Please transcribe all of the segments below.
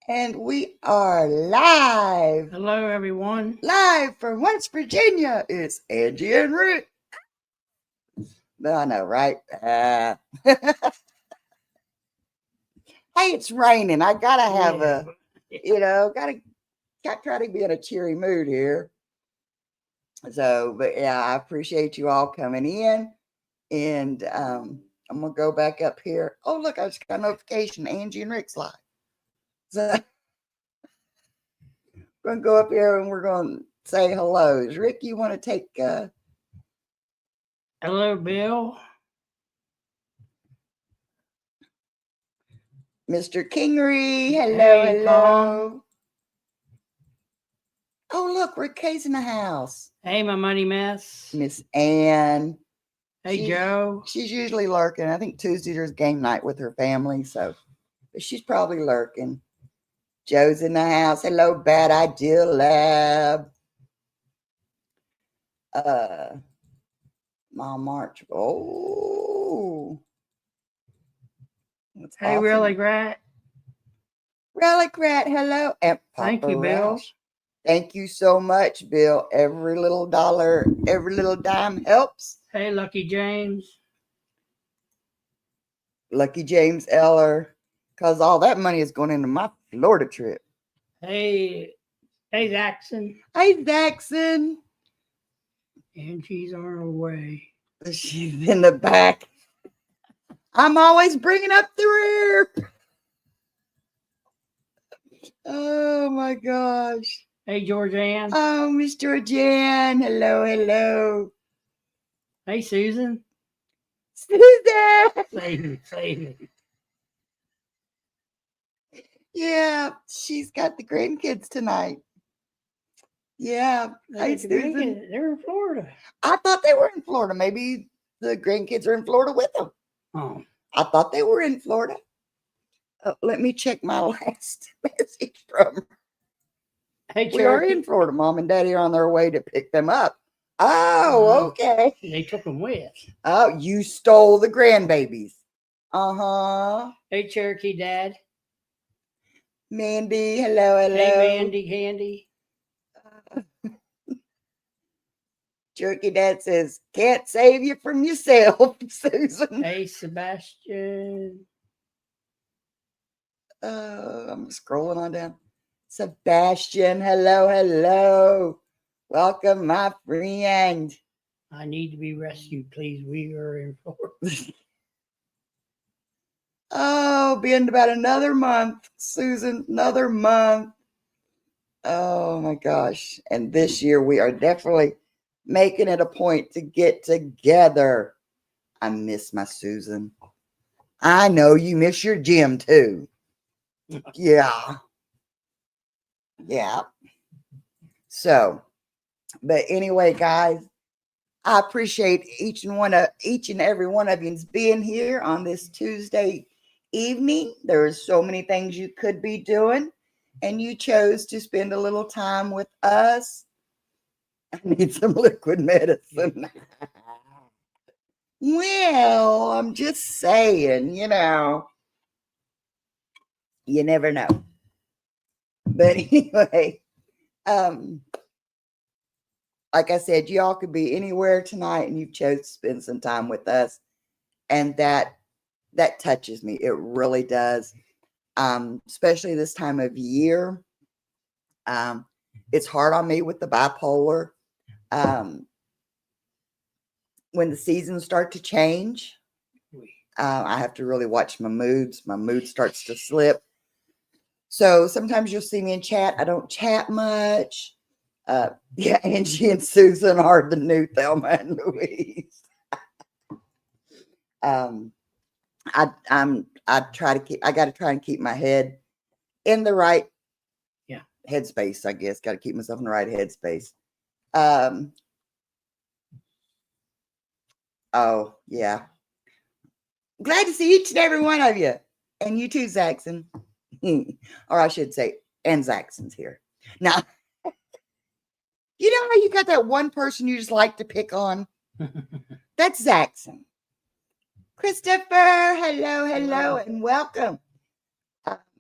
And we are live. Hello, everyone. Live from West Virginia. It's Angie and Rick. I know, right? Hey, it's raining. I gotta have gotta try to be in a cheery mood here. So, but yeah, I appreciate you all coming in. And I'm gonna go back up here. Oh, look, I just got a notification. Angie and Rick's live. So we're gonna go up here and we're gonna say hellos. Rick, you want to take? Hello, Bill. Mr. Kingery, hello, Hey, hello. Oh, look, Rick K's in the house. Hey, my money mess. Miss Ann. Hey, Joe. She's usually lurking. I think Tuesdays is game night with her family, so but she's probably lurking. Joe's in the house. Hello, Bad Idea Lab. Mom March. Oh. That's hey, awesome. Relic Rat. Relic Rat, hello. And thank you, Bill. Thank you so much, Bill. Every little dollar, every little dime helps. Hey, Lucky James. Lucky James Eller, because all that money is going into my Florida trip. Hey, Zaxon. Hey, Zaxon. And she's on her way. She's in the back. I'm always bringing up the rear. Oh, my gosh. Hey, Georgianne. Oh, Miss Georgianne. Hello, hello. Hey, Susan. Susan. Save me. Yeah, she's got the grandkids tonight. Yeah. Hey, Susan. They're in Florida. I thought they were in Florida. Maybe the grandkids are in Florida with them. Oh. I thought they were in Florida. Let me check my last message from her. Hey, we are in Florida. Mom and Daddy are on their way to pick them up. Oh, okay. They took them with. Oh, you stole the grandbabies. Uh-huh. Hey, Cherokee Dad. Mandy, hello, hello. Hey, Mandy Candy. Cherokee Dad says, can't save you from yourself, Susan. Hey, Sebastian. I'm scrolling on down. Sebastian, hello, hello. Welcome, my friend. I need to be rescued, please. We are in Florida. Oh, be in about another month, Susan. Another month. Oh my gosh. And this year we are definitely making it a point to get together. I miss my Susan. I know you miss your gym too. Yeah. Yeah. So, but anyway, guys, I appreciate each and every one of you being here on this Tuesday evening. There's so many things you could be doing, and you chose to spend a little time with us. I need some liquid medicine. Well, I'm just saying, you never know. But anyway, like I said, y'all could be anywhere tonight and you chose to spend some time with us. And that touches me. It really does. Especially this time of year. It's hard on me with the bipolar. When the seasons start to change, I have to really watch my moods. My mood starts to slip. So sometimes you'll see me in chat. I don't chat much. Yeah, Angie and Susan are the new Thelma and Louise. I got to try and keep my head in the right headspace, I guess. Got to keep myself in the right headspace. Oh, yeah. Glad to see each and every one of you. And you too, Zaxon. Or I should say, and Zaxon's here. Now, you know how you got that one person you just like to pick on? That's Zaxon. Christopher, hello, and welcome.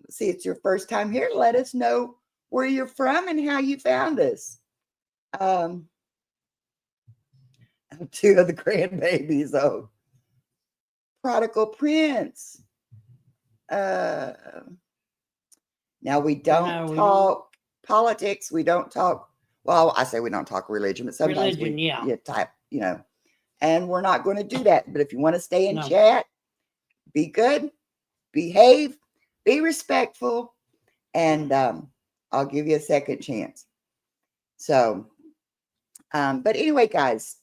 see it's your first time here, let us know where you're from and how you found us. Two of the grandbabies. Oh, Prodigal Prince. Now we don't talk politics. We don't talk. Well, I say we don't talk religion, but sometimes Religion, we yeah. type, and we're not going to do that. But if you want to stay in No. chat, be good, behave, be respectful, and I'll give you a second chance. So, but anyway, guys,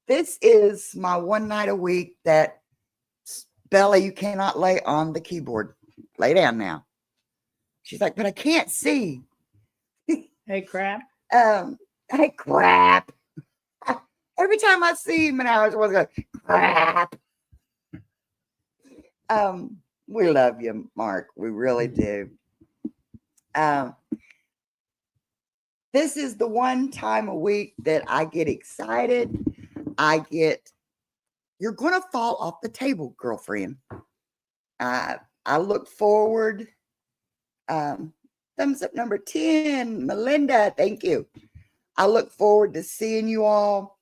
this is my one night a week that Bella, you cannot lay on the keyboard. Lay down now. She's like, but I can't see. Hey, crap. Hey, crap. Every time I see him, and I was going, crap. We love you, Mark. We really do. This is the one time a week that I get excited. You're going to fall off the table, girlfriend. I look forward. Thumbs up number 10, Melinda. Thank you. I look forward to seeing you all.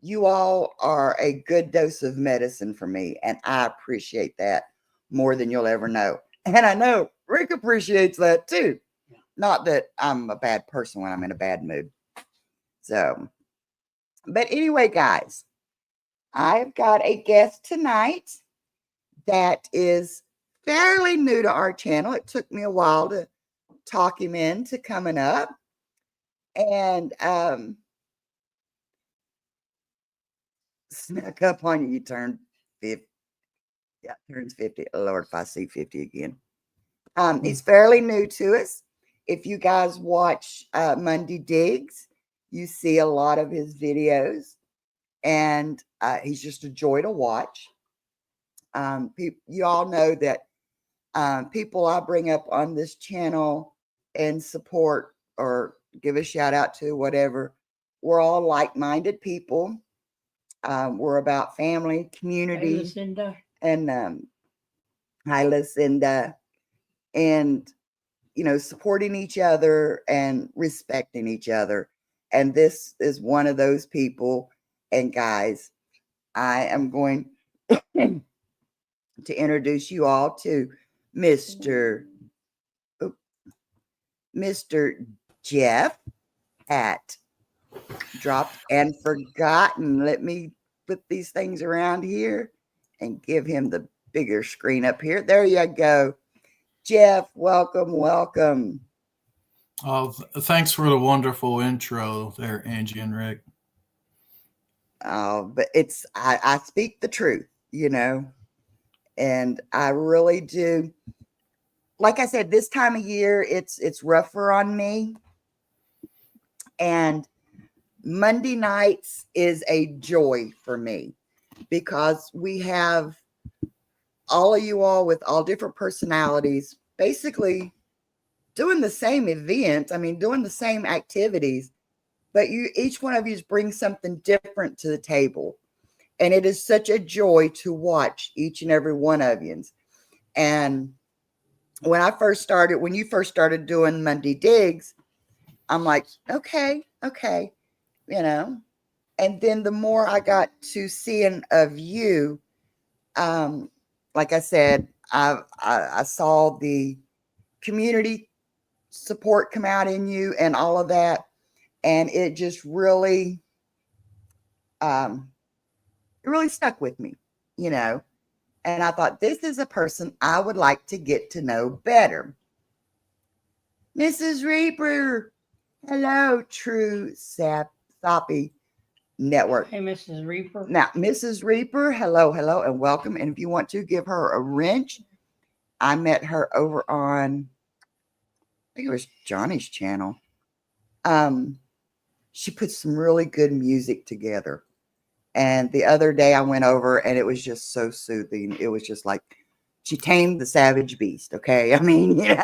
You all are a good dose of medicine for me, and I appreciate that more than you'll ever know. And I know Rick appreciates that too. Not that I'm a bad person when I'm in a bad mood. So, but anyway, guys, I've got a guest tonight that is fairly new to our channel. It took me a while to talk him into coming up. And snuck up on you. You turned 50. Yeah, turns 50. Lord, if I see 50 again. He's fairly new to us. If you guys watch Monday Digs, you see a lot of his videos. And he's just a joy to watch. You all know that people I bring up on this channel and support or give a shout out to, whatever, we're all like-minded people. We're about family, community, Hey, Lucinda. and hi, Lucinda, and supporting each other and respecting each other. And this is one of those people. And guys, I am going to introduce you all to Mr. Jeff at Dropped and Forgotten. Let me put these things around here and give him the bigger screen up here. There you go. Jeff, welcome, welcome. Thanks for the wonderful intro there, Angie and Rick. But I speak the truth, and I really do. Like I said, this time of year, it's rougher on me. And Monday nights is a joy for me because we have all of you all with all different personalities, basically doing the same event. I mean, doing the same activities, but each one of you brings something different to the table. And it is such a joy to watch each and every one of you. And when you first started doing Monday Digs, I'm like, okay. And then the more I got to seeing of you, like I said, I saw the community support come out in you and all of that. And it just really, it really stuck with me, And I thought, this is a person I would like to get to know better. Mrs. Reaper. Hello, True Sappy Network. Hey, Mrs. Reaper. Now, Mrs. Reaper, hello, and welcome. And if you want to give her a wrench, I met her over on, I think it was Johnny's channel. She put some really good music together. And the other day I went over and it was just so soothing. It was just like she tamed the savage beast. Okay. I mean, yeah.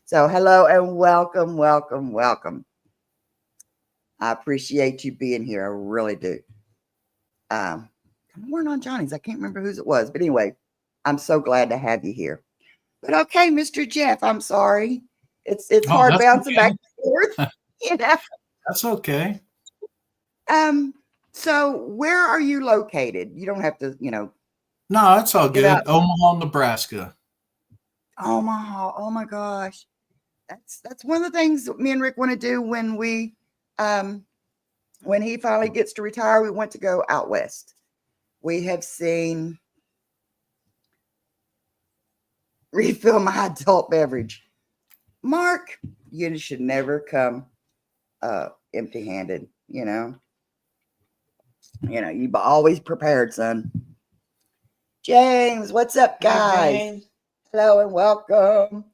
So hello and welcome. I appreciate you being here. I really do. We weren't on Johnny's. I can't remember whose it was, but anyway, I'm so glad to have you here. But okay, Mr. Jeff, I'm sorry. It's Oh, hard that's bouncing back okay. and forth. You know. That's okay. Um, so where are you located? You don't have to, No, it's all give out good. Omaha, Nebraska. Omaha. Oh my gosh. That's one of the things that me and Rick want to do when he finally gets to retire. We want to go out west. We have seen refill my adult beverage. Mark, you should never come empty-handed, you always prepared, son. James, what's up, guys? James. Hello and welcome.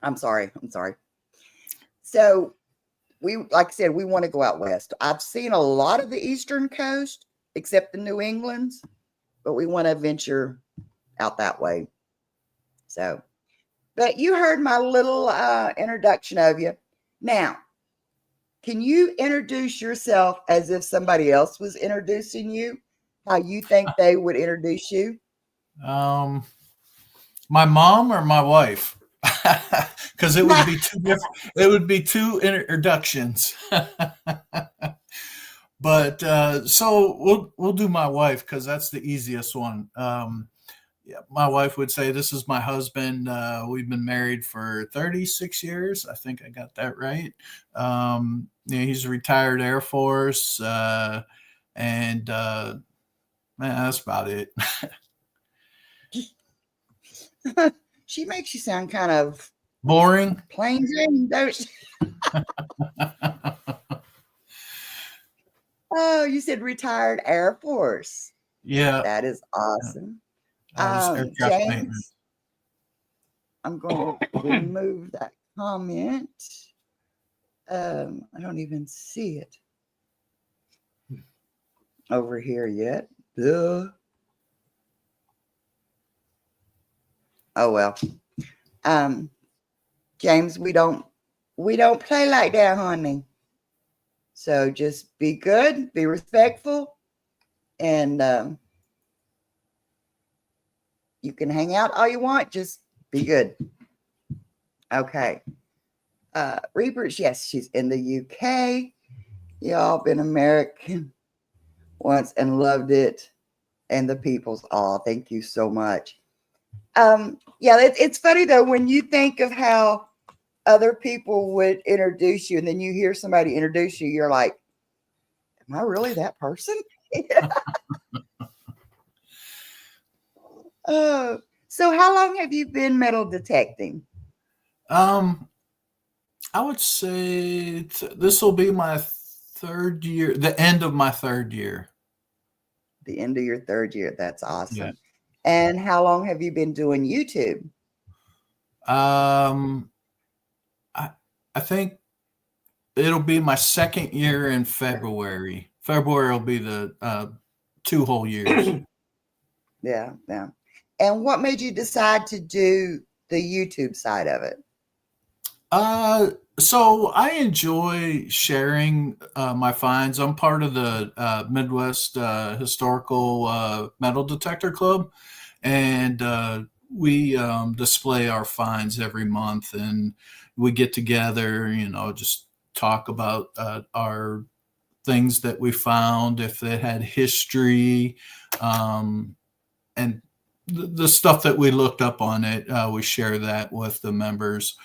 I'm sorry. So like I said, we want to go out west. I've seen a lot of the eastern coast, except the New England's, but we want to venture out that way. So, but you heard my little introduction of you. Now, can you introduce yourself as if somebody else was introducing you? How you think they would introduce you? My mom or my wife? Because it would be two different. It would be two introductions. But so we'll do my wife because that's the easiest one. Yeah, my wife would say, "This is my husband. We've been married for 36 years. I think I got that right. He's a retired Air Force, and that's about it." She makes you sound kind of Boring. plain Jane, don't she? Oh, you said retired Air Force. Yeah, That is awesome. I was aircraft maintenance. James, I'm going to remove that comment. I don't even see it over here yet. Duh. Oh well. James, we don't play like that, honey. So just be good, be respectful, and you can hang out all you want. Just be good. Okay. Reapers, yes, she's in the UK. Y'all been American once and loved it. And the people's all. Thank you so much. Yeah, it's funny though when you think of how other people would introduce you, and then you hear somebody introduce you, you're like, "Am I really that person?" So how long have you been metal detecting? I would say this will be my third year, the end of my third year. The end of your third year. That's awesome. Yeah. And how long have you been doing YouTube? I think it'll be my second year in February. February will be the 2 whole years. Yeah. And what made you decide to do the YouTube side of it? So I enjoy sharing my finds. I'm part of the Midwest Historical Metal Detector Club, and we display our finds every month, and we get together, just talk about our things that we found, if they had history, and the stuff that we looked up on it. We share that with the members.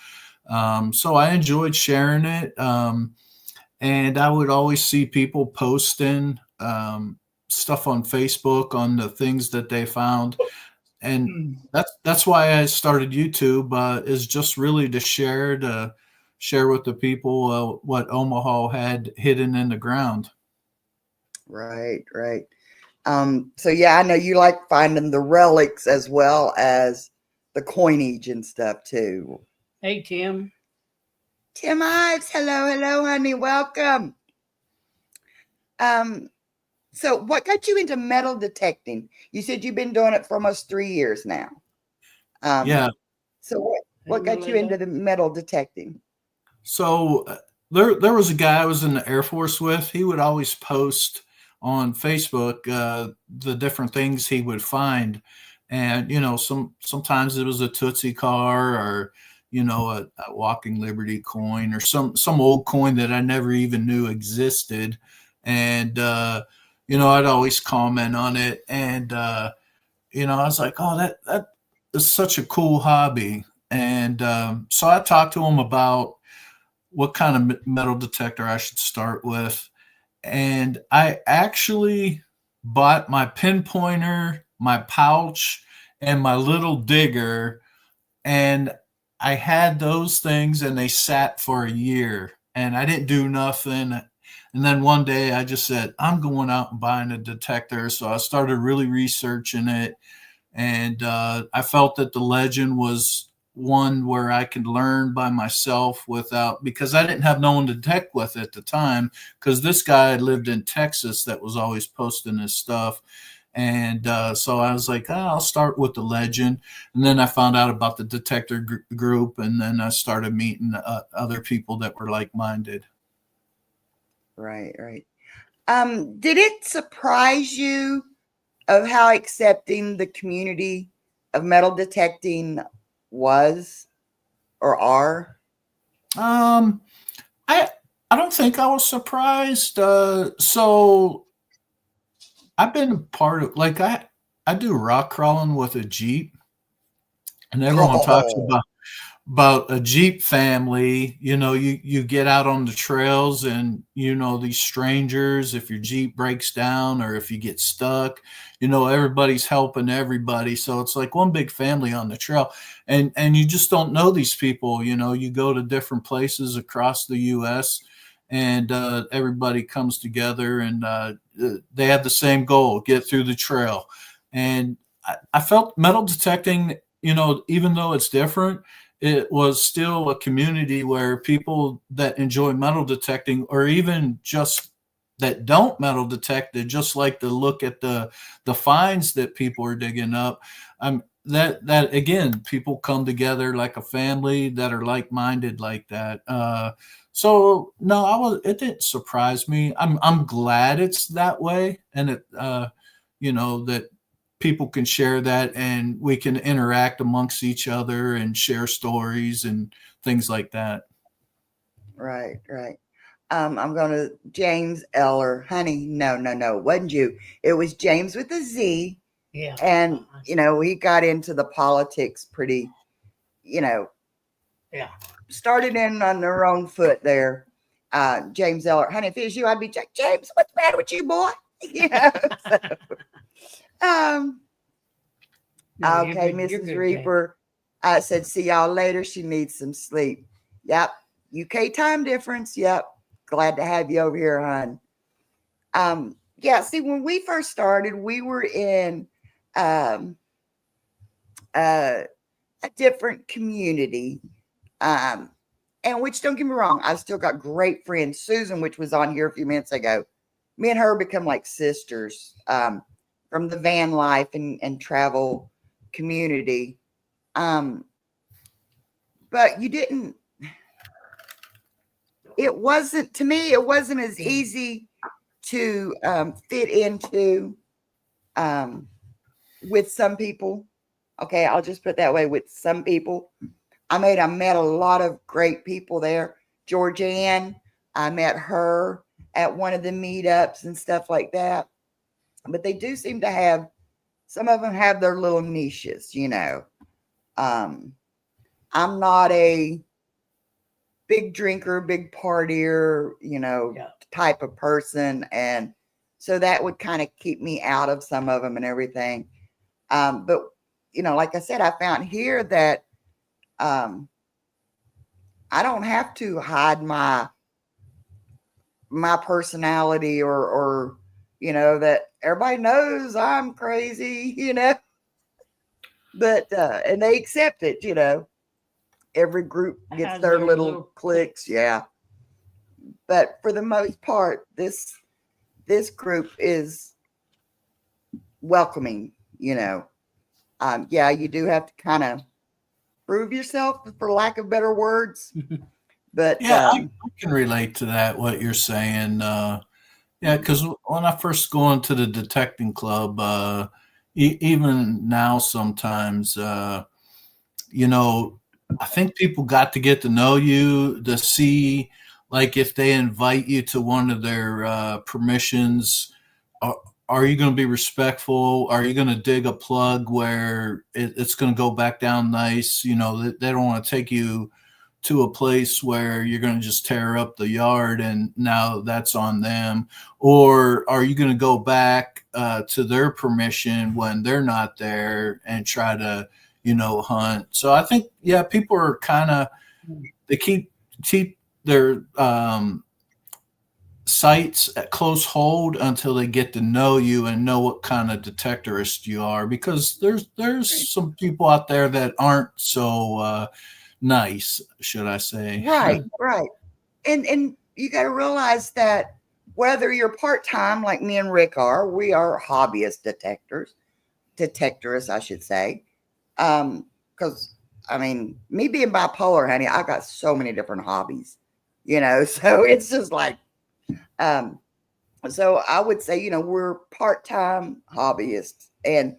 So I enjoyed sharing it. And I would always see people posting stuff on Facebook on the things that they found. And that's why I started YouTube, is just really to share with the people what Omaha had hidden in the ground. Right. So yeah, I know you like finding the relics as well as the coinage and stuff too. Hey, Tim. Tim Ives, hello, honey, welcome. So what got you into metal detecting? You said you've been doing it for almost 3 years now. Yeah. So what got you into the metal detecting? So there was a guy I was in the Air Force with. He would always post on Facebook, the different things he would find. And, sometimes it was a Tootsie car or, a Walking Liberty coin or some old coin that I never even knew existed. And, I'd always comment on it. And, I was like, oh, that is such a cool hobby. And so I talked to him about what kind of metal detector I should start with. And I actually bought my pinpointer, my pouch, and my little digger. And I had those things and they sat for a year and I didn't do nothing. And then one day I just said, I'm going out and buying a detector. So I started really researching it. And I felt that the Legend was one where I could learn by myself because I didn't have no one to detect with at the time, because this guy lived in Texas that was always posting his stuff. And so I was like, I'll start with the Legend. And then I found out about the detector group. And then I started meeting other people that were like-minded. Right. Did it surprise you of how accepting the community of metal detecting was or are? I don't think I was surprised. So I've been part of, like, I do rock crawling with a Jeep, and everyone talks about a Jeep family. You get out on the trails and, these strangers, if your Jeep breaks down or if you get stuck, everybody's helping everybody. So it's like one big family on the trail, and you just don't know these people. You go to different places across the US and everybody comes together and they have the same goal, get through the trail. And I felt metal detecting, even though it's different, it was still a community where people that enjoy metal detecting, or even just that don't metal detect, they just like to look at the finds that people are digging up. That again, people come together like a family that are like-minded like that. So no, it didn't surprise me. I'm glad it's that way, and it that people can share that and we can interact amongst each other and share stories and things like that. Right. I'm going to James Eller. Honey, no. It wasn't you. It was James with a Z. Yeah. And, he got into the politics pretty, Yeah. started in on their own foot there. James Eller. Honey, if it was you, I'd be like, James, what's the matter with you, boy? So, No, okay, you're Mrs. good, Reaper said, see y'all later. She needs some sleep. Yep. UK time difference. Yep. Glad to have you over here, hon. Yeah, see, when we first started, we were in a different community. And which, don't get me wrong, I've still got great friends. Susan, which was on here a few minutes ago, me and her become like sisters from the van life and travel community. But it wasn't as easy to fit into with some people. Okay, I'll just put it that way, with some people. I met a lot of great people there. Georgianne, I met her at one of the meetups and stuff like that. But they do seem to have, some of them have their little niches, I'm not a big drinker, big partier, type of person. And so that would kind of keep me out of some of them and everything. But, like I said, I found here that I don't have to hide my personality or that everybody knows I'm crazy, but and they accept it, every group gets Has their their little little cliques. Yeah. But for the most part, this group is welcoming, yeah, you do have to kind of prove yourself, for lack of better words. But Yeah, I can relate to that, what you're saying. Yeah, because when I first go into the detecting club, even now sometimes, you know, I think people got to get to know you to see, like, if they invite you to one of their permissions, are, are you going to be respectful? Are you going to dig a plug where it's going to go back down nice? You know, they don't want to take you to a place where you're going to just tear up the yard and now that's on them. Or are you going to go back to their permission when they're not there and try to, you know, hunt? So I think, yeah, people are kind of, they keep their sights at close hold until they get to know you and know what kind of detectorist you are, because there's some people out there that aren't so nice, should I say. Right, right. And you got to realize that whether you're part-time like me and Rick are, we are hobbyist detectorists, I should say. Because I mean, me being bipolar, honey, I got so many different hobbies, you know, so it's just like, um, so I would say, you know, we're part-time hobbyists. And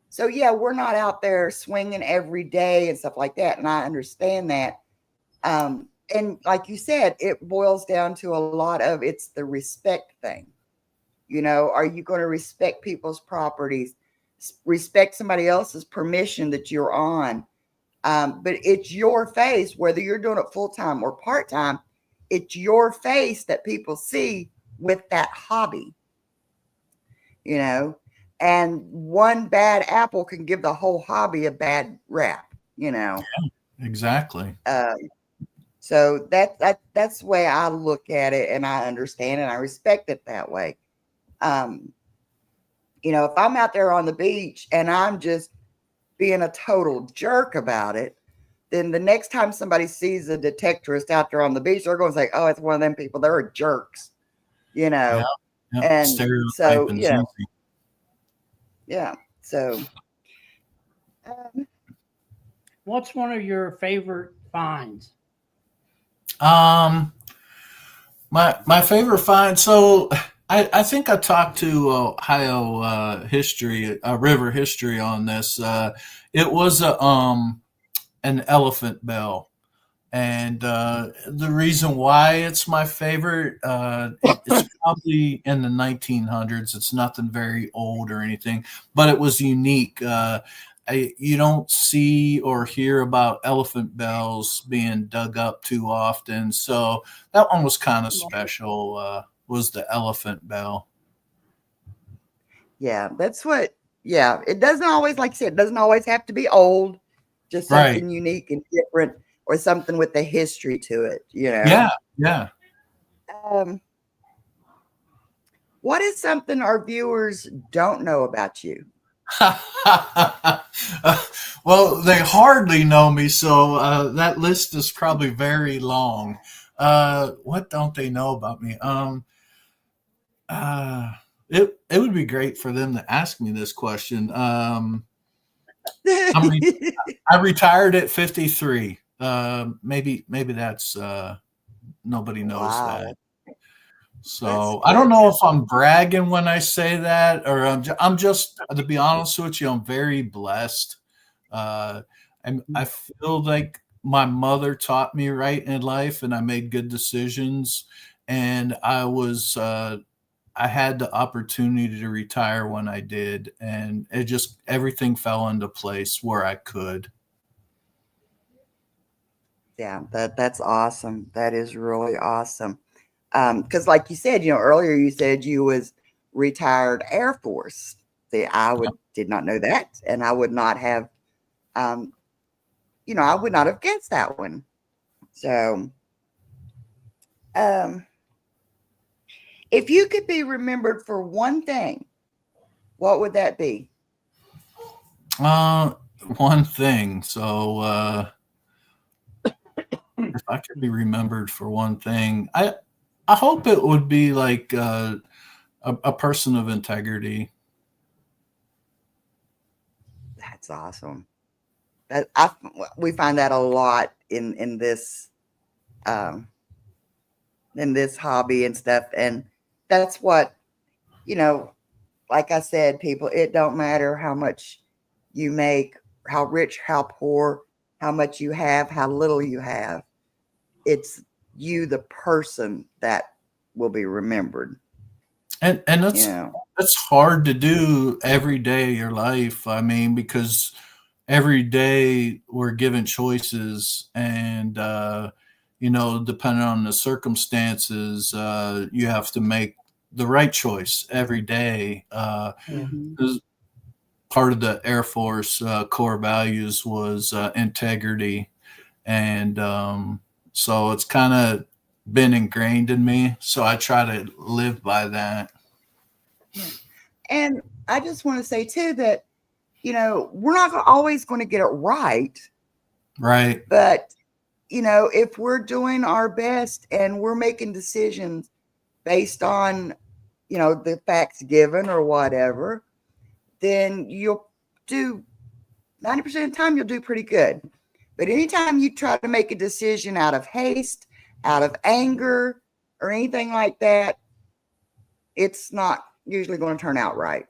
so, yeah, we're not out there swinging every day and stuff like that. And I understand that. And like you said, it boils down to a lot of it's the respect thing. You know, are you going to respect people's properties, respect somebody else's permission that you're on? But it's your face, whether you're doing it full time or part time, it's your face that people see with that hobby, you know. And one bad apple can give the whole hobby a bad rap, you know. Exactly. Uh, So that's the way I look at it, and I understand and I respect it that way. Um, you know, if I'm out there on the beach and I'm just being a total jerk about it, then the next time somebody sees a detectorist out there on the beach, they're going to say, "Oh, it's one of them people. They're jerks," you Yeah. know. Yep. And so, Stereotyping's yeah, easy. yeah. So, um, What's one of your favorite finds? Um, my favorite find. So I think I talked to Ohio history, river history on this. It was a an elephant bell, and the reason why it's my favorite, it's probably in the 1900s. It's nothing very old or anything, but it was unique. You don't see or hear about elephant bells being dug up too often, so that one was kind of special. Was the elephant bell? yeah, that's what. Yeah, it doesn't always, like I said, it doesn't always have to be old. Just Right? something unique and different, or something with a history to it. You know. Yeah, yeah. Um, what is something our viewers don't know about you? Well, they hardly know me, so that list is probably very long. What don't they know about me? Uh, it would be great for them to ask me this question. I'm re- I retired at 53. Maybe that's nobody knows that. Wow, that's So I don't good. know if I'm bragging when I say that, or I'm just, to be honest with you, I'm very blessed. Uh, I feel like my mother taught me right in life, and I made good decisions. And I had the opportunity to retire when I did, and it just everything fell into place where I could. Yeah, that's awesome. That is really awesome. Because like you said, you know, earlier you said you was retired Air Force. See, I would did not know that, and I would not have, um, you know, I would not have guessed that one. So, um, if you could be remembered for one thing, what would that be? Uh, One thing. So if I could be remembered for one thing, I hope it would be like a person of integrity. That's awesome. That I We find that a lot um in this hobby and stuff. And that's what, you know, like I said, people, it don't matter how much you make, how rich, how poor, how much you have, how little you have. It's you, the person, that will be remembered. And You know, that's hard to do every day of your life. I mean, because every day we're given choices, and depending on the circumstances, you have to make the right choice every day. mhm. 'Cause part of the Air Force core values was integrity, and so it's kind of been ingrained in me. So I try to live by that. Yeah. And I just want to say too that, we're not always going to get it right, Right. but if we're doing our best and we're making decisions based on, the facts given or whatever, then you'll do 90% of the time, you'll do pretty good. But anytime you try to make a decision out of haste, out of anger, or anything like that, it's not usually going to turn out right,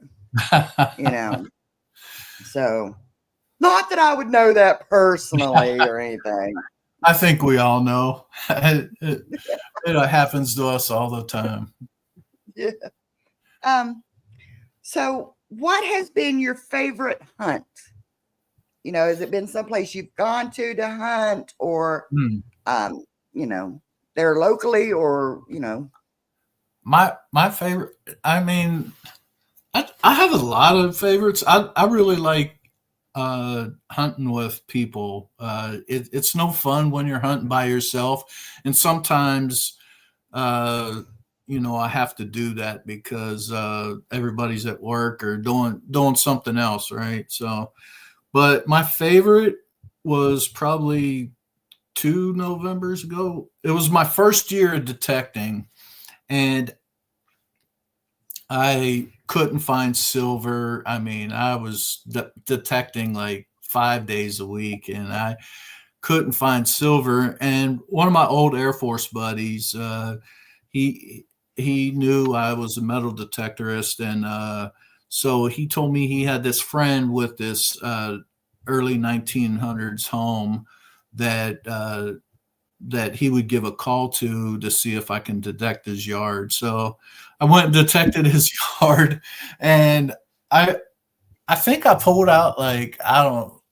you know. So, not that I would know that personally or anything. I think we all know. It happens to us all the time. Yeah. So what has been your favorite hunt? Has it been someplace you've gone to hunt, or Hmm. um, there locally, or My favorite. I mean, I have a lot of favorites. I really like hunting with people. It's no fun when you're hunting by yourself, and sometimes I have to do that because everybody's at work or doing something else, right? So, but my favorite was probably 2 Novembers ago. It was my first year of detecting, and I couldn't find silver. I mean, I was detecting like 5 days a week, and I couldn't find silver. And one of my old Air Force buddies, he he knew I was a metal detectorist, and so he told me he had this friend with this early 1900s home that that he would give a call to see if I can detect his yard. So I went and detected his yard, and I I think I pulled out like, I don't know,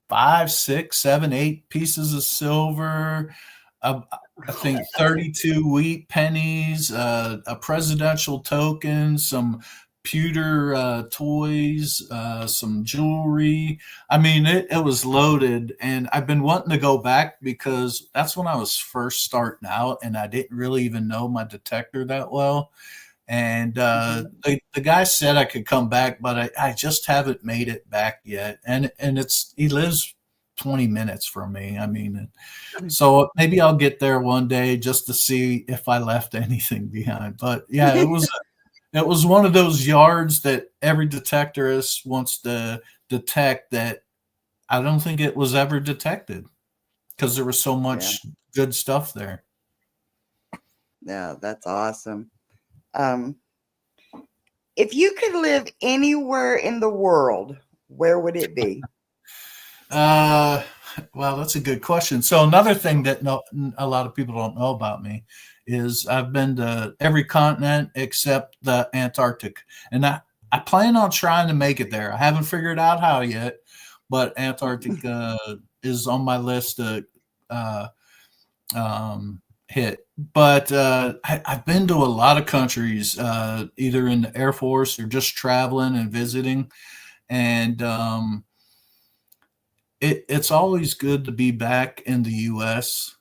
5, 6, 7, 8 pieces of silver. Uh, I think 32 wheat pennies, a presidential token, some pewter toys, some jewelry. I mean, it was loaded, and I've been wanting to go back because that's when I was first starting out, and I didn't really even know my detector that well. And Mhm. the guy said I could come back, but I just haven't made it back yet. And he lives 20 minutes from me. I mean, so maybe I'll get there one day just to see if I left anything behind. But yeah, it was one of those yards that every detectorist wants to detect that I don't think it was ever detected because there was so Yeah, much good stuff there. yeah, that's awesome. Um, if you could live anywhere in the world, where would it be? Uh, well, that's a good question. So another thing that a lot of people don't know about me is I've been to every continent except the Antarctic, and I plan on trying to make it there. I haven't figured out how yet, but Antarctica is on my list to uh, hit. But I've been to a lot of countries, either in the Air Force or just traveling and visiting, and it's always good to be back in the U.S.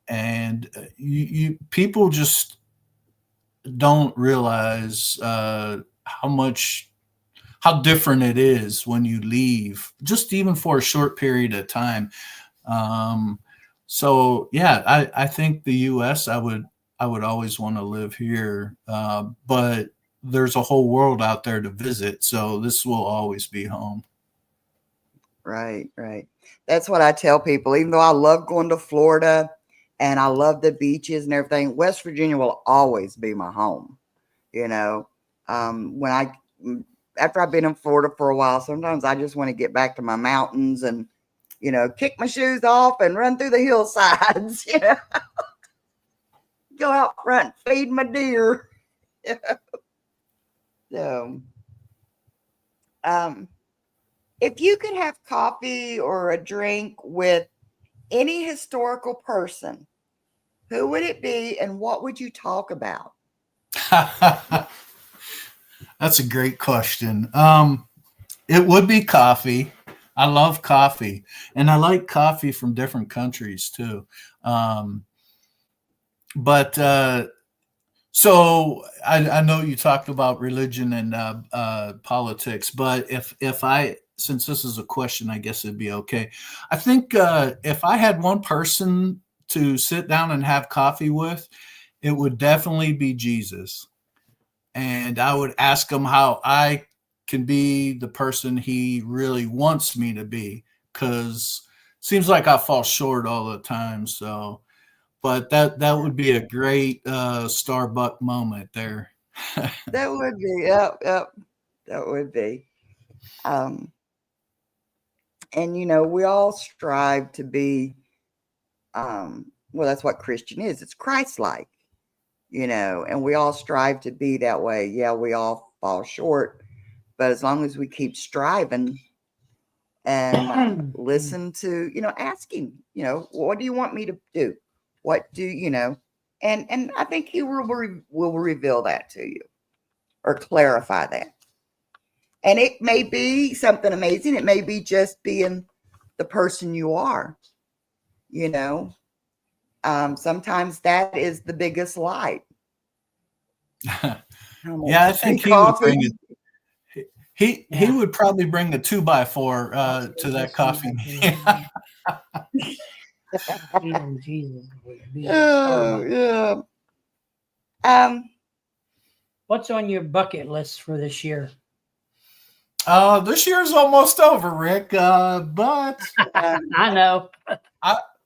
And you people just don't realize how different it is when you leave, just even for a short period of time. Um, so yeah, I think the U.S. I would always want to live here, but there's a whole world out there to visit, so this will always be home. Right, right. That's what I tell people. Even though I love going to Florida and I love the beaches and everything. West Virginia will always be my home. You know, when after I've been in Florida for a while, sometimes I just want to get back to my mountains and, kick my shoes off and run through the hillsides, go out front, feed my deer. So, if you could have coffee or a drink with any historical person, who would it be and what would you talk about? That's a great question. It would be coffee. I love coffee, and I like coffee from different countries too. But so I know you talked about religion and politics, but since this is a question, I guess it'd be okay. I think if I had one person to sit down and have coffee with, it would definitely be Jesus. And I would ask him how I can be the person he really wants me to be, because it seems like I fall short all the time. So, but that would be a great Starbucks moment there. That would be, yep, that would be. And we all strive to be, well, that's what Christian is. It's Christ-like, and we all strive to be that way. Yeah, we all fall short, but as long as we keep striving and listen to, asking, what do you want me to do? What do and I think he will reveal that to you or clarify that. And it may be something amazing. It may be just being the person you are, sometimes that is the biggest light. Yeah, I think he would bring it. He would probably bring a 2x4 to that coffee meeting. Jesus would be Oh, yeah. What's on your bucket list for this year? This year's almost over, Rick. But I know.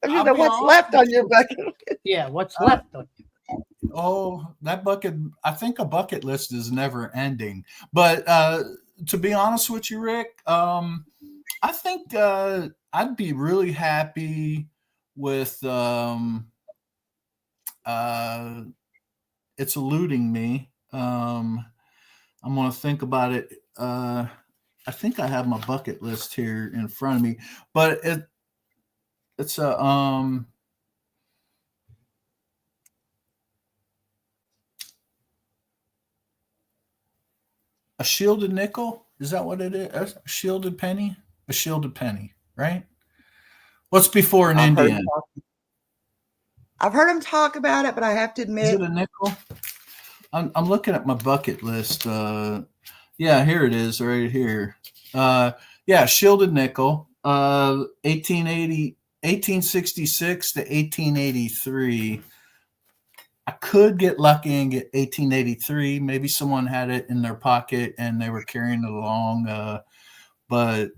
What's left on your bucket list? Yeah, what's left on you? Oh, that bucket. I think a bucket list is never ending. But to be honest with you, Rick, I think I'd be really happy with it's eluding me. I'm going to think about it. I think I have my bucket list here in front of me, but it's a shielded nickel. Is that what it is? A shielded penny? A shielded penny, right? What's before an Indian? I've heard him talk about it, but I have to admit. Is it a nickel? I'm looking at my bucket list. Yeah, here it is, right here. Yeah, shielded nickel. 1866 to 1883. I could get lucky and get 1883. Maybe someone had it in their pocket and they were carrying it along. But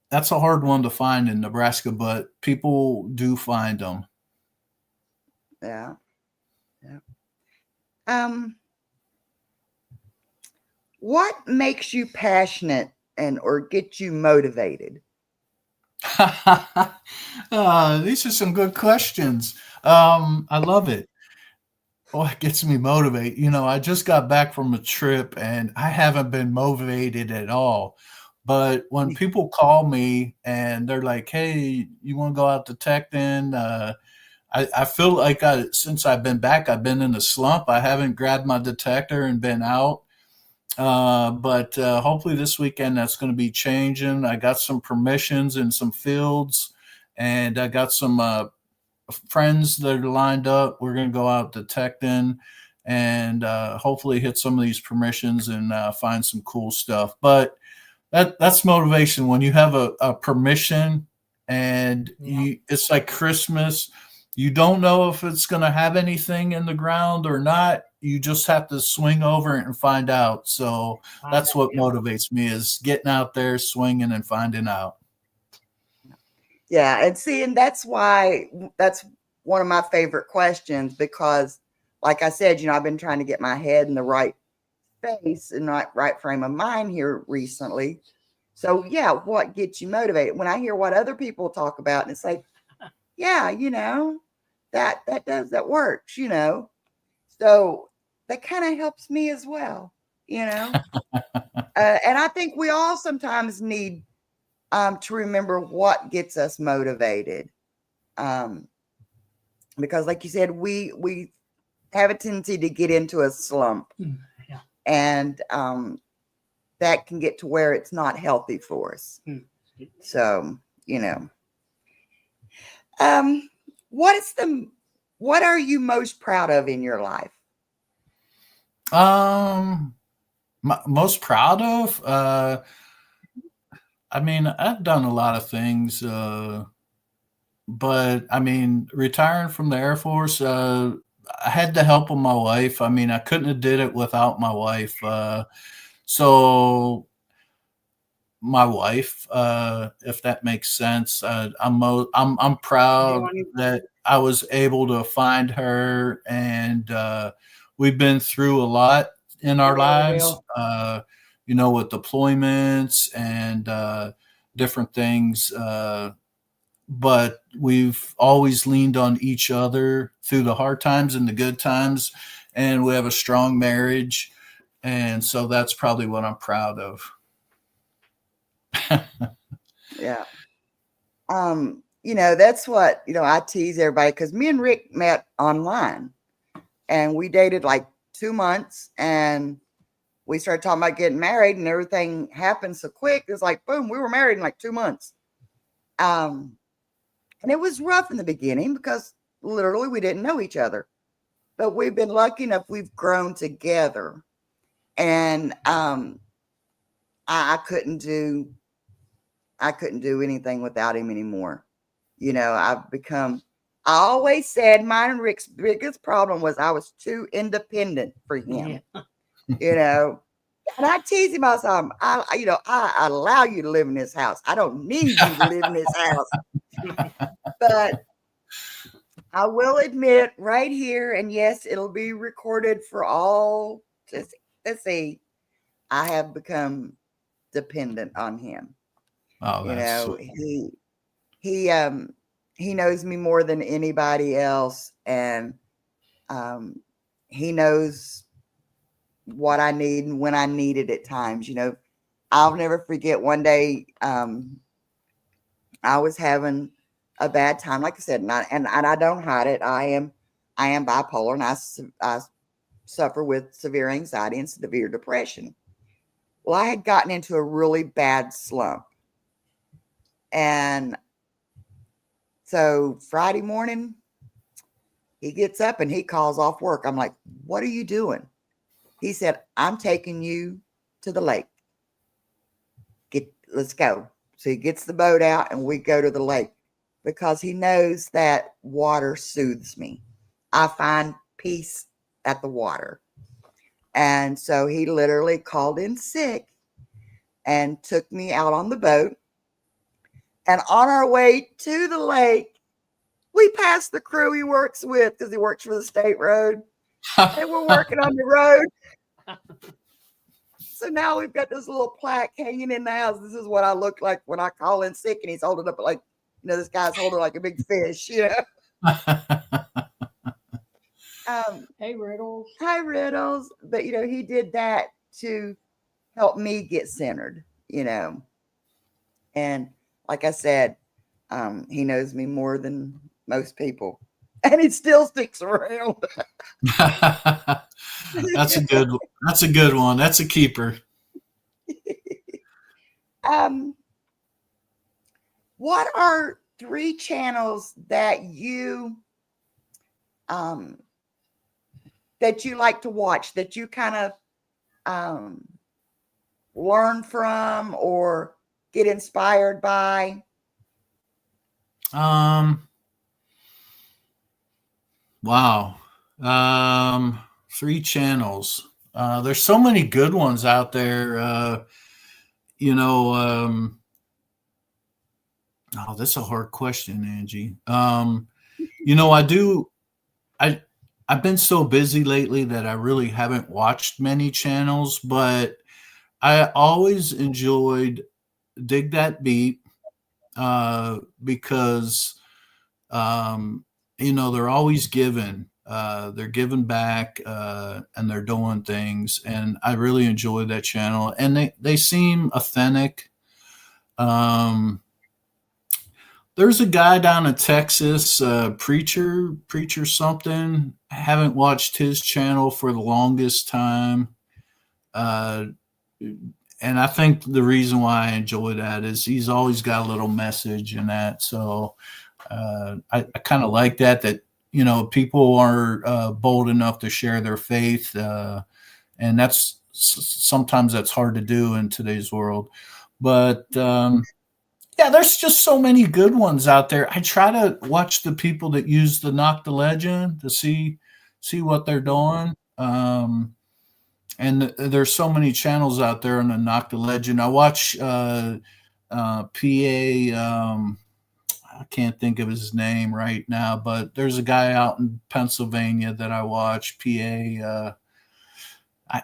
that's a hard one to find in Nebraska, but people do find them. Yeah. What makes you passionate or get you motivated? These are some good questions. I love it. Oh, it gets me motivated. I just got back from a trip and I haven't been motivated at all. But when people call me and they're like, "Hey, you want to go out detecting?" I feel like since I've been back, I've been in a slump. I haven't grabbed my detector and been out. But hopefully this weekend that's going to be changing. I got some permissions in some fields, and I got some friends that are lined up. We're going to go out detecting and hopefully hit some of these permissions and find some cool stuff. But that's motivation when you have a permission and it's like Christmas. You don't know if it's going to have anything in the ground or not. You just have to swing over it and find out. So that's what motivates me, is getting out there, swinging and finding out. Yeah. And that's one of my favorite questions because, like I said, I've been trying to get my head in the right space and right frame of mind here recently. So yeah, what gets you motivated? When I hear what other people talk about, and it's like, yeah, that works, So that kind of helps me as well, and I think we all sometimes need to remember what gets us motivated. Because like you said, we have a tendency to get into a slump. Yeah. And that can get to where it's not healthy for us. So, what are you most proud of in your life? Most proud of, I mean, I've done a lot of things, but I mean, retiring from the Air Force, I had the help of my wife. I mean, I couldn't have did it without my wife. So my wife, if that makes sense, I'm proud that I was able to find her, and we've been through a lot in our lives, with deployments and different things. But we've always leaned on each other through the hard times and the good times, and we have a strong marriage. And so that's probably what I'm proud of. Yeah. That's what, I tease everybody, because me and Rick met online and we dated like 2 months and we started talking about getting married, and everything happened so quick. It's like, boom, we were married in like 2 months. And it was rough in the beginning because literally we didn't know each other, but we've been lucky enough. We've grown together, and I couldn't do anything without him anymore. I always said mine and Rick's biggest problem was I was too independent for him. Yeah. And I tease him all the time. I allow you to live in this house. I don't need you to live in this house. But I will admit right here, and yes, it'll be recorded for all to see, I have become dependent on him. Oh, he knows me more than anybody else, and he knows what I need and when I need it at times. I'll never forget one day I was having a bad time, like I said, and I don't hide it. I am bipolar, and I suffer with severe anxiety and severe depression. Well, I had gotten into a really bad slump. And so Friday morning, he gets up and he calls off work. I'm like, what are you doing? He said, I'm taking you to the lake. Let's go. So he gets the boat out and we go to the lake because he knows that water soothes me. I find peace at the water. And so he literally called in sick and took me out on the boat. And on our way to the lake, we passed the crew he works with, because he works for the state road. And we're working on the road. So now we've got this little plaque hanging in the house. This is what I look like when I call in sick, and he's holding up like, this guy's holding like a big fish, Hey, Riddles. Hi, Riddles. But, he did that to help me get centered, And like I said, he knows me more than most people, and he still sticks around. That's a good one. That's a keeper. What are 3 channels that you like to watch, that you kind of learn from or get inspired by? Wow. 3 channels. There's so many good ones out there. Oh, that's a hard question, Angie. I do. I've been so busy lately that I really haven't watched many channels, but I always enjoyed Dig That Beat because they're always giving. They're giving back and they're doing things, and I really enjoy that channel. And they seem authentic. Um, there's a guy down in Texas, preacher something. I haven't watched his channel for the longest time. Uh, and I think the reason why I enjoy that is he's always got a little message in that. So I kind of like that people are bold enough to share their faith, and sometimes that's hard to do in today's world. But yeah, there's just so many good ones out there. I try to watch the people that use the Knock the Legend to see what they're doing. And there's so many channels out there on the Knock the Legend. I watch PA. I can't think of his name right now, but there's a guy out in Pennsylvania that I watch. PA. I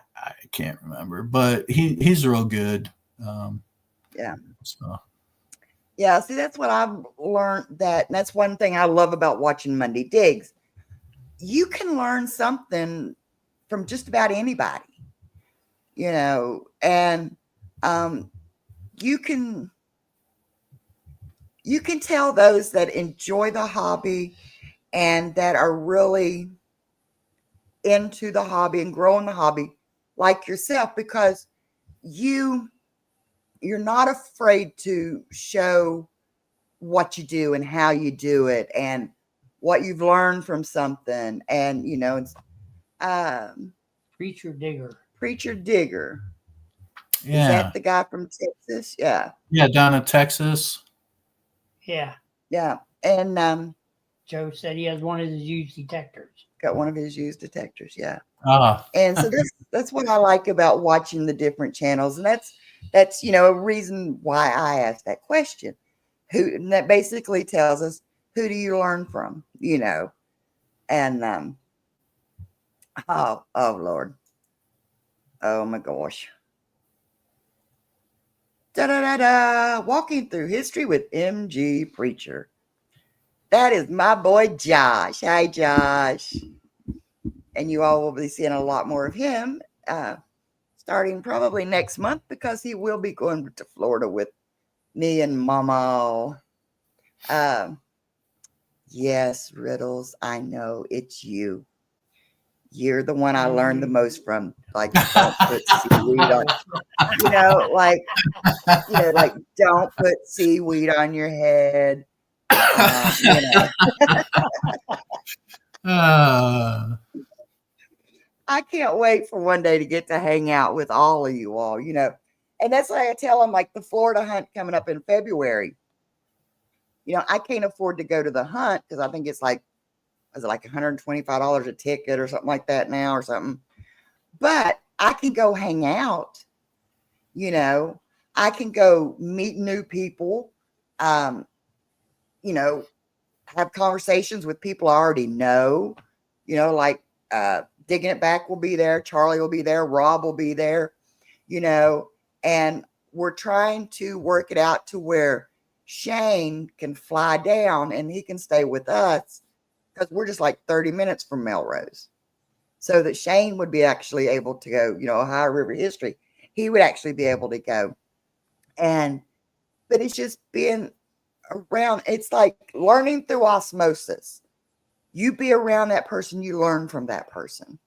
can't remember, but he's real good. Yeah. So. Yeah, see, that's what I've learned, and that's one thing I love about watching Monday Digs. You can learn something from just about anybody, and you can tell those that enjoy the hobby and that are really into the hobby and growing the hobby like yourself, because you're not afraid to show what you do and how you do it and what you've learned from something. And it's Preacher Digger. Is that the guy from Texas? Yeah Down in Texas. Yeah. And Joe said he has one of his used detectors. got one of his used detectors. And so that's what I like about watching the different channels, and that's a reason why I asked that question. And that basically tells us, who do you learn from? And oh Lord, oh my gosh, walking through history with MG Preacher. That is my boy Josh. Hi Josh, and you all will be seeing a lot more of him starting probably next month, because he will be going to Florida with me and Mama. Yes, Riddles, I know it's you. You're the one I learned the most from. Like, don't put seaweed on, like don't put seaweed on your head. I can't wait for one day to get to hang out with all of you all, and that's why I tell them, like, the Florida hunt coming up in February. I can't afford to go to the hunt because I think it's like, is it like $125 a ticket or something like that now or something? But I can go hang out, I can go meet new people, have conversations with people I already know, like Digging It Back will be there. Charlie will be there. Rob will be there, and we're trying to work it out to where Shane can fly down and he can stay with us, because we're just like 30 minutes from Melrose, so that Shane would be actually able to go, Ohio River history. He would actually be able to go. But it's just being around. It's like learning through osmosis. You be around that person, you learn from that person.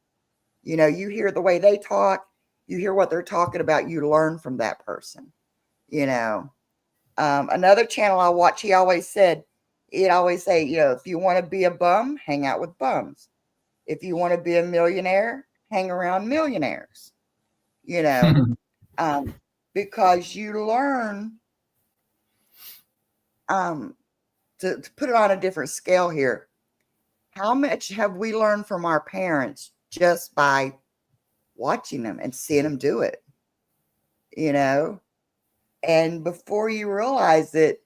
You hear the way they talk, you hear what they're talking about, you learn from that person. Another channel I watch, he'd always say, if you want to be a bum, hang out with bums. If you want to be a millionaire, hang around millionaires, because you learn, to put it on a different scale here. How much have we learned from our parents just by watching them and seeing them do it? And before you realize it,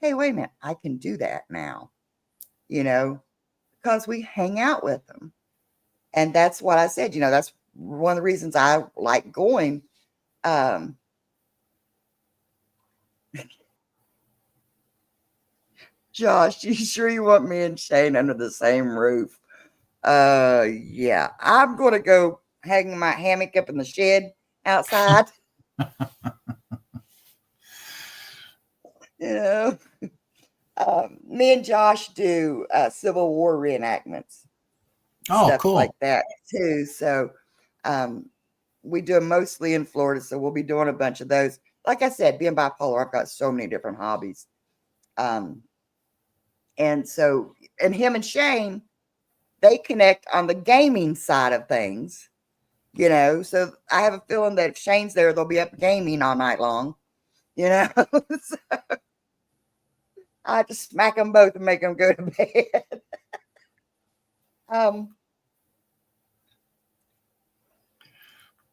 hey, wait a minute, I can do that now. you know, because we hang out with them. And that's what I said, that's one of the reasons I like going. Um, Josh, you sure you want me and Shane under the same roof? Yeah, I'm going to go hang my hammock up in the shed outside. you know, me and Josh do Civil War reenactments, Oh, stuff like cool. that too. So, we do them mostly in Florida. So we'll be doing a bunch of those. Like I said, being bipolar, I've got so many different hobbies. And so, and him and Shane, they connect on the gaming side of things, So I have a feeling that if Shane's there, they'll be up gaming all night long, So I just smack them both and make them go to bed.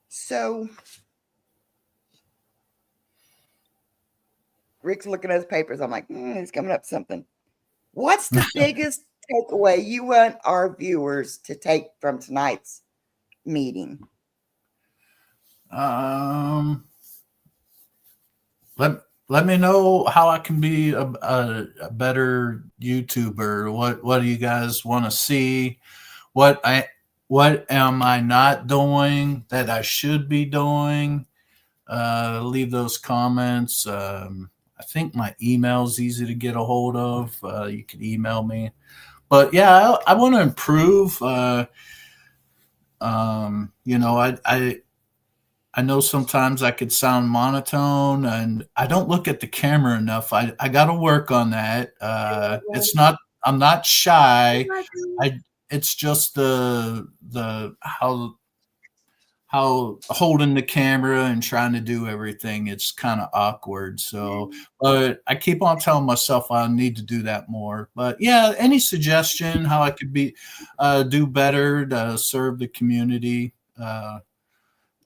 So Rick's looking at his papers. I'm like, he's coming up with something. What's the biggest takeaway you want our viewers to take from tonight's meeting? Let me know how I can be a better YouTuber. What do you guys want to see? What am I not doing that I should be doing? Leave those comments. I think my email is easy to get a hold of. You can email me. But yeah, I want to improve. I know sometimes I could sound monotone, and I don't look at the camera enough. I got to work on that. I'm not shy. It's just the how holding the camera and trying to do everything, it's kind of awkward. So, but I keep on telling myself I need to do that more. But yeah, any suggestion how I could do better to serve the community,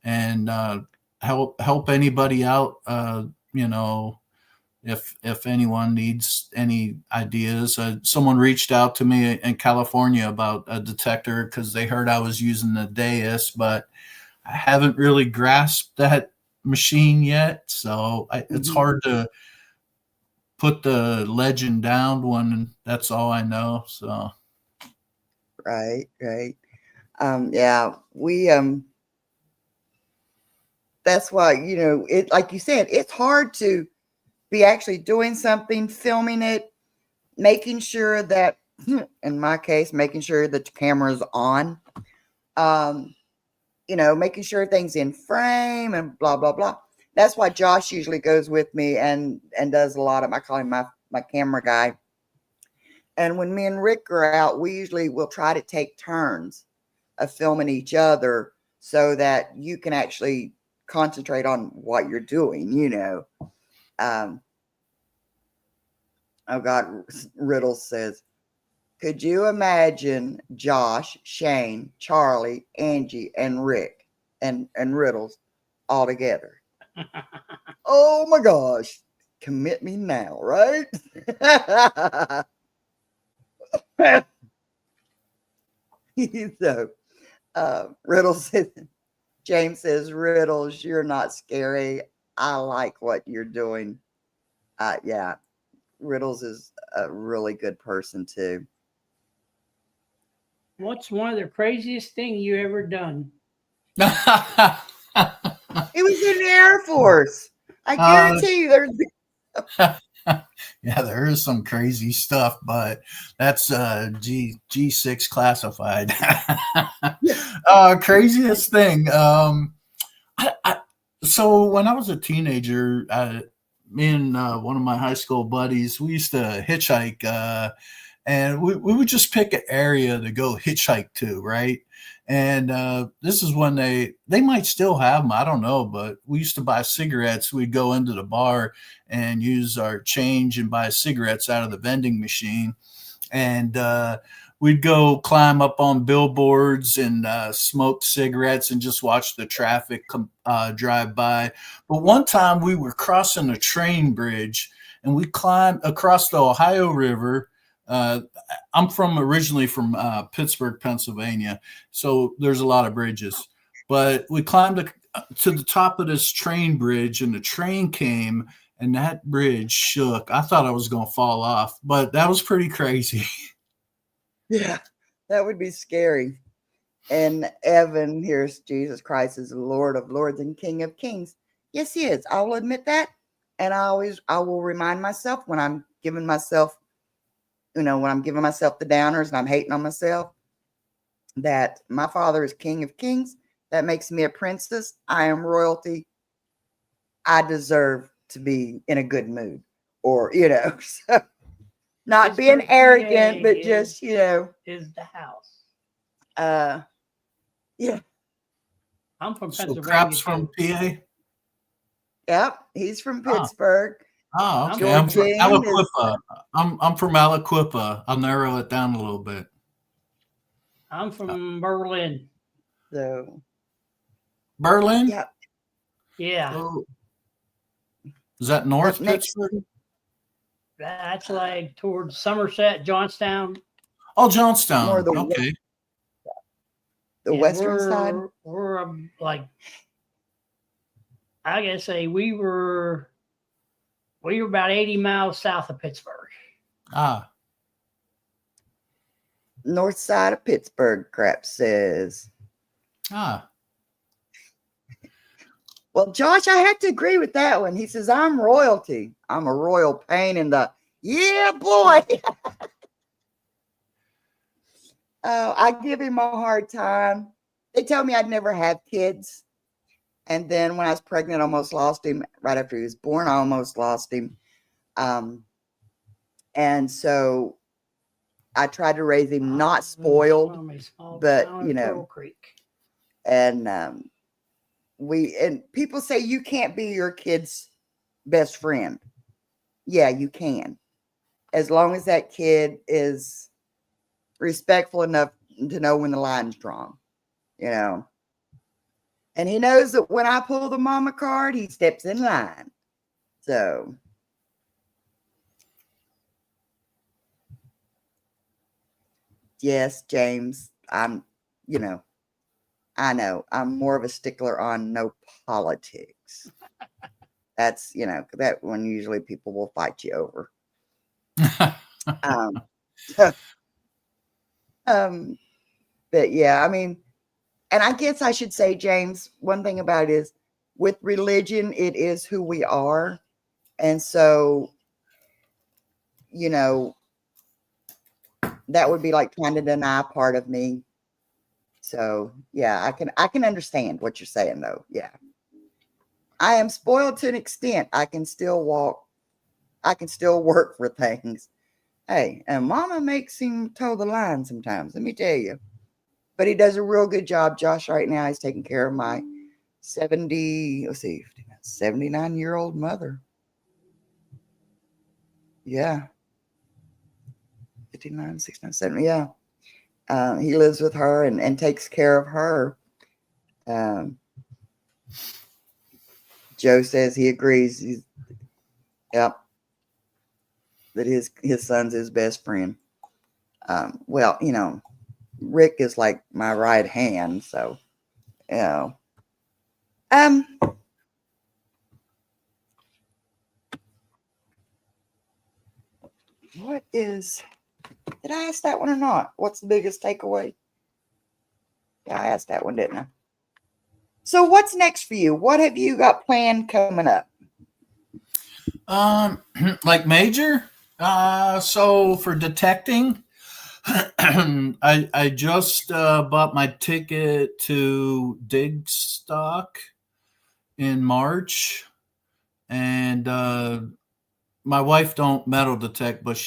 and help anybody out, if anyone needs any ideas. Someone reached out to me in California about a detector because they heard I was using the Deus, but I haven't really grasped that machine yet. So it's hard to put the legend down when that's all I know. So. Right. Yeah, that's why, it, like you said, it's hard to be actually doing something, filming it, making sure that, in my case, making sure that the camera's on, making sure things in frame and blah, blah, blah. That's why Josh usually goes with me and does a lot of, I call him my camera guy. And when me and Rick are out, we usually will try to take turns of filming each other so that you can actually concentrate on what you're doing, Oh God, Riddle says, could you imagine Josh, Shane, Charlie, Angie, and Rick and Riddles all together? Oh my gosh. Commit me now, right? So Riddles says, James says, Riddles, you're not scary. I like what you're doing. Yeah, Riddles is a really good person too. What's one of the craziest thing you ever done? He was in the Air Force. I guarantee you there's yeah, there is some crazy stuff, but that's G6 classified. Craziest thing. So when I was a teenager, me and one of my high school buddies, we used to hitchhike, and we would just pick an area to go hitchhike to, right? And this is when they might still have them, I don't know, but we used to buy cigarettes. We'd go into the bar and use our change and buy cigarettes out of the vending machine, and we'd go climb up on billboards and smoke cigarettes and just watch the traffic drive by. But one time we were crossing a train bridge, and we climbed across the Ohio River Uh, I'm originally from Pittsburgh, Pennsylvania, so there's a lot of bridges. But we climbed to the top of this train bridge, and the train came, and that bridge shook. I thought I was going to fall off, but that was pretty crazy. Yeah, that would be scary. And Evan hears Jesus Christ is the Lord of Lords and King of Kings. Yes, he is. I will admit that. And I will remind myself when I'm giving myself, when I'm giving myself the downers and I'm hating on myself, that my Father is King of Kings. That makes me a princess. I am royalty. I deserve to be in a good mood, or, so not being Pittsburgh, arrogant, PA but just, is the house. Yeah. I'm from So Pennsylvania. Crap's from too. PA? Yep. He's from Oh. Pittsburgh. Oh, okay. I'm from Georgine Aliquippa. I'm from Aliquippa. I'll narrow it down a little bit. I'm from Berlin. So, Berlin? yeah. Yeah, Oh. Is that North next- Pittsburgh? that's like towards Somerset, Johnstown. Oh, Johnstown. More the Okay. the Yeah, western side. We're like, I gotta say, we were about 80 miles south of Pittsburgh. Ah. North side of Pittsburgh, Crap says. Ah. Well, Josh, I have to agree with that one. He says, I'm royalty. I'm a royal pain in the, yeah, boy. I give him a hard time. They tell me I'd never have kids. And then when I was pregnant, I almost lost him. Right after he was born, I almost lost him. And so I tried to raise him not spoiled, but, Creek. and people say you can't be your kid's best friend. Yeah, you can. As long as that kid is respectful enough to know when the line's drawn, And he knows that when I pull the mama card, he steps in line. So, yes, James, I know I'm more of a stickler on no politics. That's, that one usually people will fight you over. But yeah, I mean, and I guess I should say, James, one thing about it is with religion, it is who we are. And so, that would be like trying to deny part of me. So yeah, I can understand what you're saying though. Yeah. I am spoiled to an extent. I can still walk. I can still work for things. Hey, and mama makes him toe the line sometimes, let me tell you. But he does a real good job. Josh right now is taking care of my 79-year-old mother. Yeah. 59, 69, 70. Yeah. He lives with her and takes care of her. Joe says he agrees. Yep. That his son's his best friend. Well, Rick is like my right hand, so what is, did I ask that one or not? What's the biggest takeaway? Yeah, I asked that one, didn't I? So what's next for you? What have you got planned coming up? Like major? So for detecting, I just bought my ticket to Digstock in March, and my wife don't metal detect, but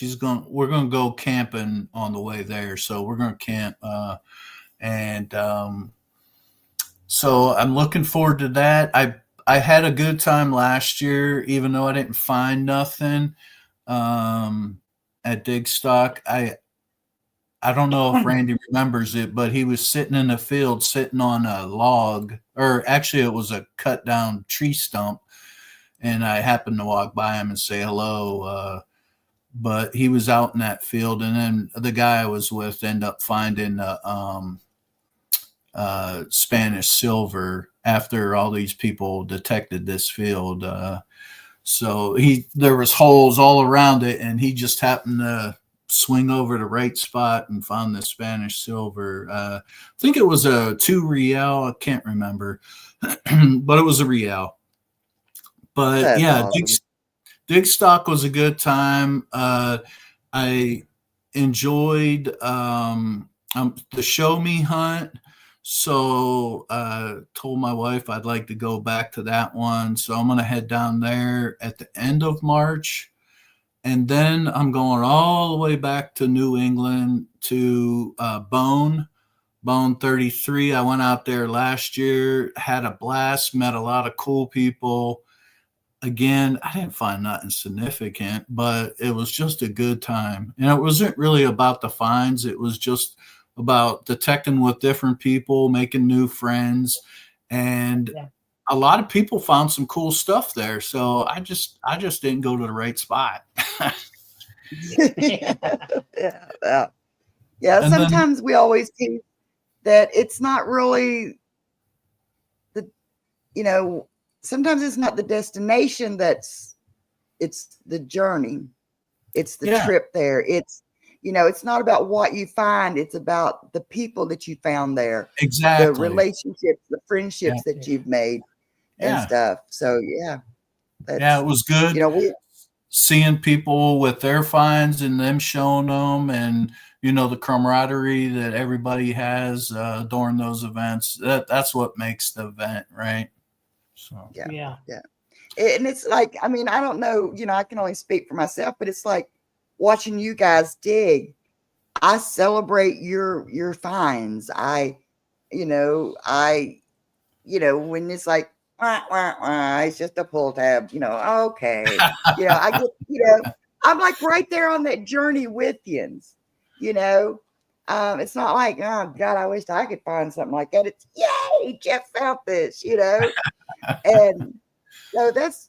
we're gonna go camping on the way there, so we're gonna camp, and so I'm looking forward to that. I had a good time last year, even though I didn't find nothing at Digstock. I don't know if Randy remembers it, but he was sitting in the field, sitting on a log, or actually it was a cut down tree stump. And I happened to walk by him and say hello. but he was out in that field, and then the guy I was with ended up finding Spanish silver after all these people detected this field. So there was holes all around it, and he just happened to swing over the right spot and found the Spanish silver. I think it was a 2 real. I can't remember, but it was a real. But That's yeah, awesome. Dig Stock was a good time. I enjoyed the Show Me hunt. So told my wife I'd like to go back to that one. So I'm going to head down there at the end of March. And then I'm going all the way back to New England to Bone 33. I went out there last year, had a blast, met a lot of cool people. Again, I didn't find nothing significant, but it was just a good time. And it wasn't really about the finds. It was just about detecting with different people, making new friends. And a lot of people found some cool stuff there. So I just didn't go to the right spot. Yeah. And then- Sometimes we always think that it's not really sometimes it's not the destination it's the journey. It's the trip there. It's not about what you find. It's about the people that you found there. Exactly. The relationships, the friendships that you've made and stuff. So it was good. Seeing people with their finds and them showing them, and the camaraderie that everybody has during those events. That's what makes the event, right? So yeah. And it's like, I mean, I don't know, I can only speak for myself, but it's like watching you guys dig. I celebrate your finds. When it's like, it's just a pull tab, okay. I get, I'm like right there on that journey with yous, it's not like, oh God, I wish I could find something like that. It's yay, Jeff found this, and so that's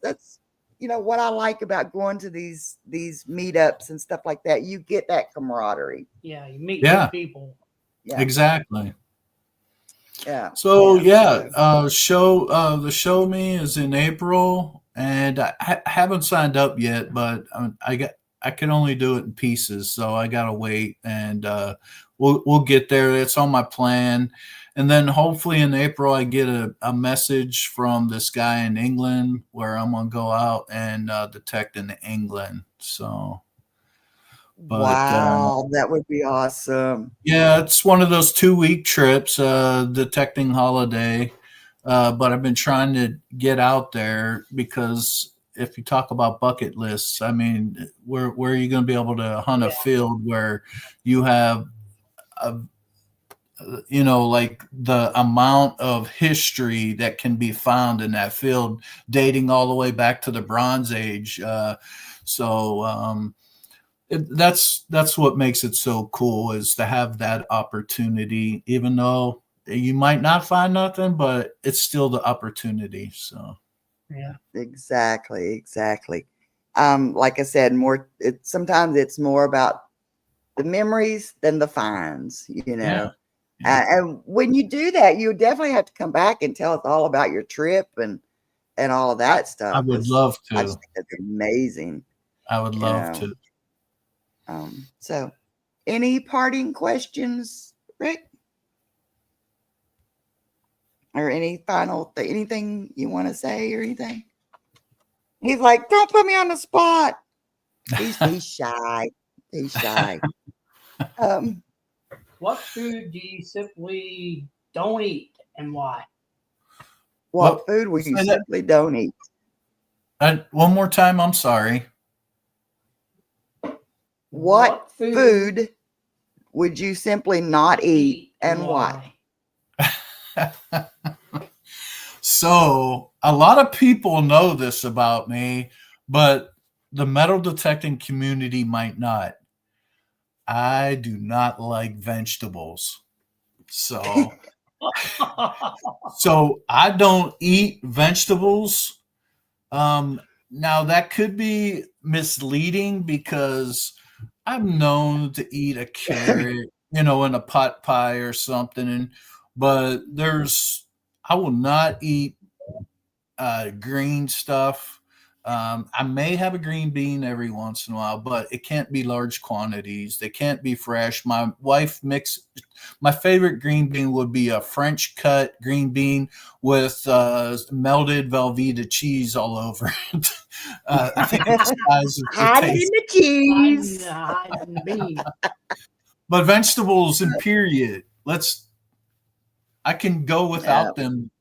what I like about going to these meetups and stuff like that. You get that camaraderie. Yeah, you meet new people. Yeah, exactly. Yeah. So the Show Me is in April, and I haven't signed up yet, but I can only do it in pieces, so I gotta wait, and we'll get there. It's on my plan. And then hopefully in April, I get a message from this guy in England where I'm going to go out and detect in England. So, wow, that would be awesome. Yeah, it's one of those 2-week trips, detecting holiday. But I've been trying to get out there because if you talk about bucket lists, I mean, where are you going to be able to hunt a field where you have like the amount of history that can be found in that field dating all the way back to the Bronze Age. That's what makes it so cool, is to have that opportunity, even though you might not find nothing, but it's still the opportunity. So yeah, exactly. Like I said, sometimes it's more about the memories than the finds, Yeah. And when you do that, you definitely have to come back and tell us all about your trip and all of that stuff. I would love to. I just think that's amazing. I would love to. So any parting questions, Rick? Or any final anything you want to say or anything? He's like, don't put me on the spot. He's shy. He's shy. What food do you simply don't eat, and why? What food will you simply don't eat? One more time, I'm sorry. What food would you simply not eat, and why? So a lot of people know this about me, but the metal detecting community might not. I do not like vegetables. So I don't eat vegetables. now that could be misleading because I'm known to eat a carrot, in a pot pie or something, but I will not eat green stuff. I may have a green bean every once in a while, but it can't be large quantities. They can't be fresh. My favorite green bean would be a French cut green bean with melted Velveeta cheese all over it. I think it disguises the Hide it in taste. the cheese. Hiding the bean. But vegetables and period. I can go without them.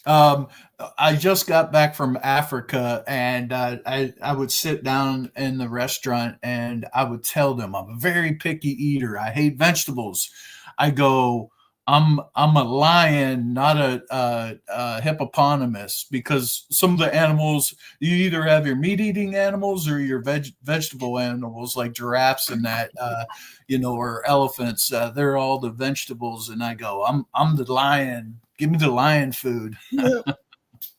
I just got back from Africa, and I would sit down in the restaurant and I would tell them I'm a very picky eater. I hate vegetables. I go, I'm a lion, not a hippopotamus, because some of the animals, you either have your meat eating animals or your vegetable animals, like giraffes and that, or elephants. They're all the vegetables, and I go, I'm the lion. Give me the lion food.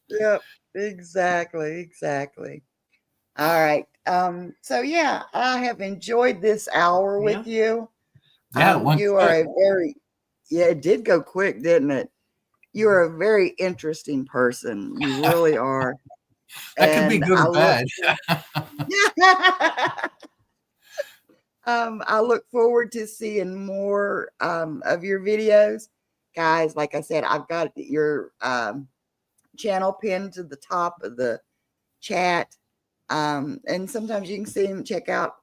Yep, exactly. All right. So yeah, I have enjoyed this hour with you. Yeah, it went You quick. are it did go quick, didn't it? You are a very interesting person. You really are. That could be And good or bad. I look forward to seeing more of your videos. Guys, like I said, I've got your channel pinned to the top of the chat. And sometimes you can see him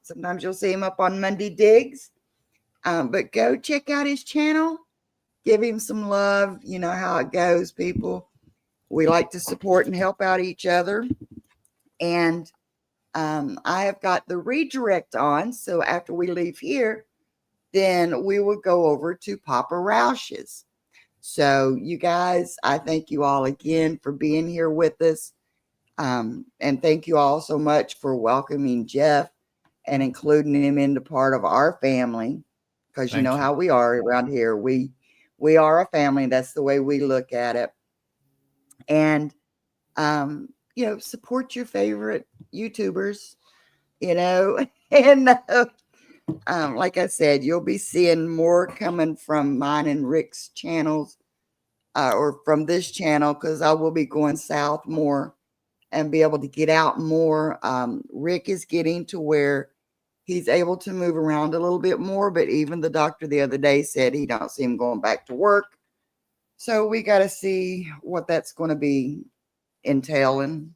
sometimes you'll see him up on Monday Digs. But go check out his channel. Give him some love. You know how it goes, people. We like to support and help out each other. And I have got the redirect on. So after we leave here, then we will go over to Papa Roush's. So you guys, I thank you all again for being here with us. And thank you all so much for welcoming Jeff and including him into part of our family. Because you know how we are around here. We are a family. That's the way we look at it. And, support your favorite YouTubers, and like I said, you'll be seeing more coming from mine and Rick's channels or from this channel, because I will be going south more and be able to get out more. Rick is getting to where he's able to move around a little bit more, but even the doctor the other day said he don't see him going back to work. So we got to see what that's going to be entailing.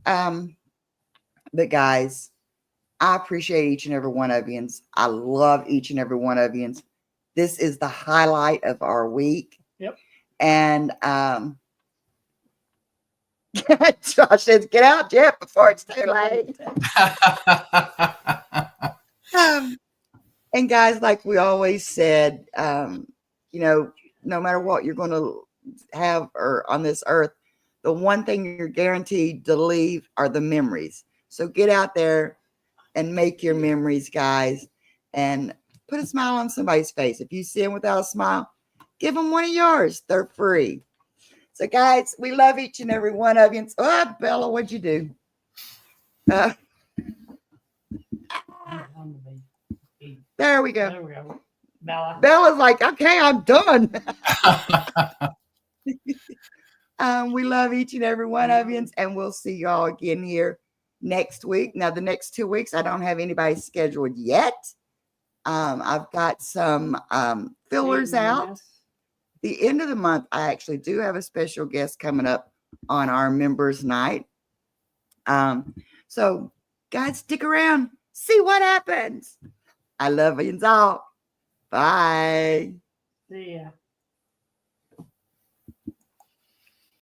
But guys, I appreciate each and every one of you. I love each and every one of you. This is the highlight of our week. Yep. And Josh says, "Get out, Jeff, before it's too late." And guys, like we always said, no matter what you're going to have or on this earth, the one thing you're guaranteed to leave are the memories. So get out there and make your memories, guys, and put a smile on somebody's face. If you see them without a smile, give them one of yours. They're free. So, guys, we love each and every one of you. Bella, what'd you do? There we go. There we go. Bella. Bella's like, okay, I'm done. We love each and every one of you, and we'll see y'all again here next week. Now, the next 2 weeks, I don't have anybody scheduled yet. I've got some fillers out. The end of the month, I actually do have a special guest coming up on our members' night. So, guys, stick around. See what happens. I love you all. Bye. See ya.